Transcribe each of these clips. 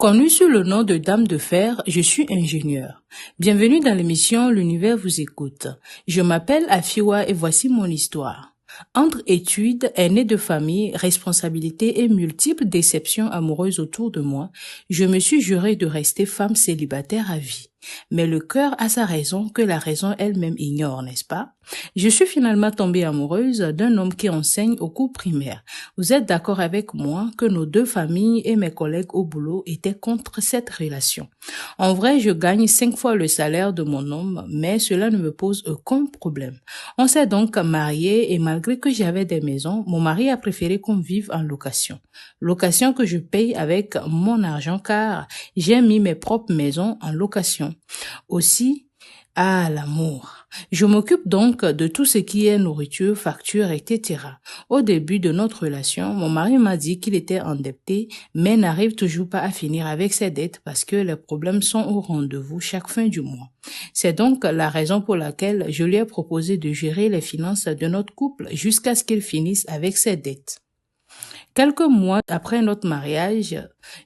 Connue sous le nom de Dame de Fer, je suis ingénieure. Bienvenue dans l'émission L'univers vous écoute. Je m'appelle Afiwa et voici mon histoire. Entre études, aînés de famille, responsabilités et multiples déceptions amoureuses autour de moi, je me suis juré de rester femme célibataire à vie. Mais le cœur a sa raison que la raison elle-même ignore, n'est-ce pas? Je suis finalement tombée amoureuse d'un homme qui enseigne au cours primaire. Vous êtes d'accord avec moi que nos deux familles et mes collègues au boulot étaient contre cette relation. En vrai, je gagne 5 fois le salaire de mon homme, mais cela ne me pose aucun problème. On s'est donc mariés et malgré que j'avais des maisons, mon mari a préféré qu'on vive en location. Location que je paye avec mon argent car j'ai mis mes propres maisons en location. Aussi, l'amour. Je m'occupe donc de tout ce qui est nourriture, facture, etc. Au début de notre relation, mon mari m'a dit qu'il était endetté, mais n'arrive toujours pas à finir avec ses dettes parce que les problèmes sont au rendez-vous chaque fin du mois. C'est donc la raison pour laquelle je lui ai proposé de gérer les finances de notre couple jusqu'à ce qu'il finisse avec ses dettes. Quelques mois après notre mariage,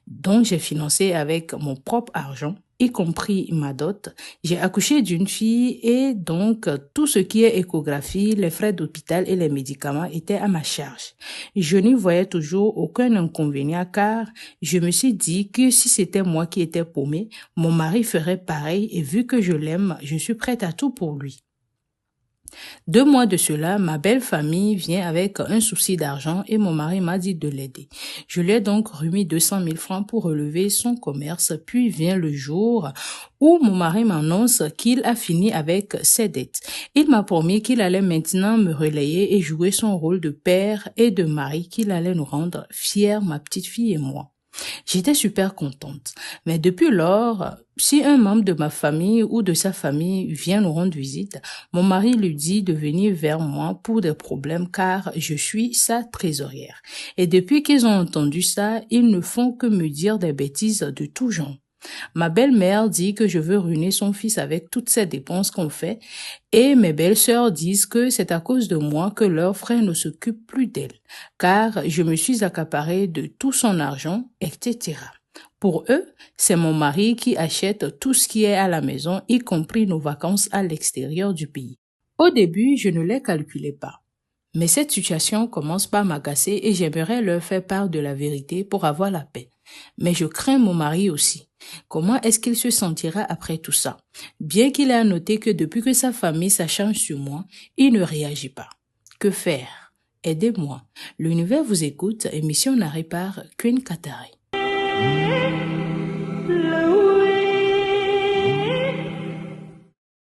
dont j'ai financé avec mon propre argent, y compris ma dot, j'ai accouché d'une fille et donc tout ce qui est échographie, les frais d'hôpital et les médicaments étaient à ma charge. Je n'y voyais toujours aucun inconvénient car je me suis dit que si c'était moi qui étais paumée, mon mari ferait pareil et vu que je l'aime, je suis prête à tout pour lui. 2 mois de cela, ma belle famille vient avec un souci d'argent et mon mari m'a dit de l'aider. Je lui ai donc remis 200 000 francs pour relever son commerce, puis vient le jour où mon mari m'annonce qu'il a fini avec ses dettes. Il m'a promis qu'il allait maintenant me relayer et jouer son rôle de père et de mari, qu'il allait nous rendre fiers, ma petite fille et moi. J'étais super contente, mais depuis lors, si un membre de ma famille ou de sa famille vient nous rendre visite, mon mari lui dit de venir vers moi pour des problèmes car je suis sa trésorière. Et depuis qu'ils ont entendu ça, ils ne font que me dire des bêtises de tout genre. Ma belle-mère dit que je veux ruiner son fils avec toutes ces dépenses qu'on fait et mes belles-sœurs disent que c'est à cause de moi que leur frère ne s'occupe plus d'elle car je me suis accaparée de tout son argent, etc. Pour eux, c'est mon mari qui achète tout ce qui est à la maison, y compris nos vacances à l'extérieur du pays. Au début, je ne les calculais pas. Mais cette situation commence par m'agacer et j'aimerais leur faire part de la vérité pour avoir la paix. Mais je crains mon mari aussi. Comment est-ce qu'il se sentira après tout ça? Bien qu'il ait noté que depuis que sa famille s'acharne sur moi, il ne réagit pas. Que faire? Aidez-moi. L'univers vous écoute, émission narrée par Queen Katari.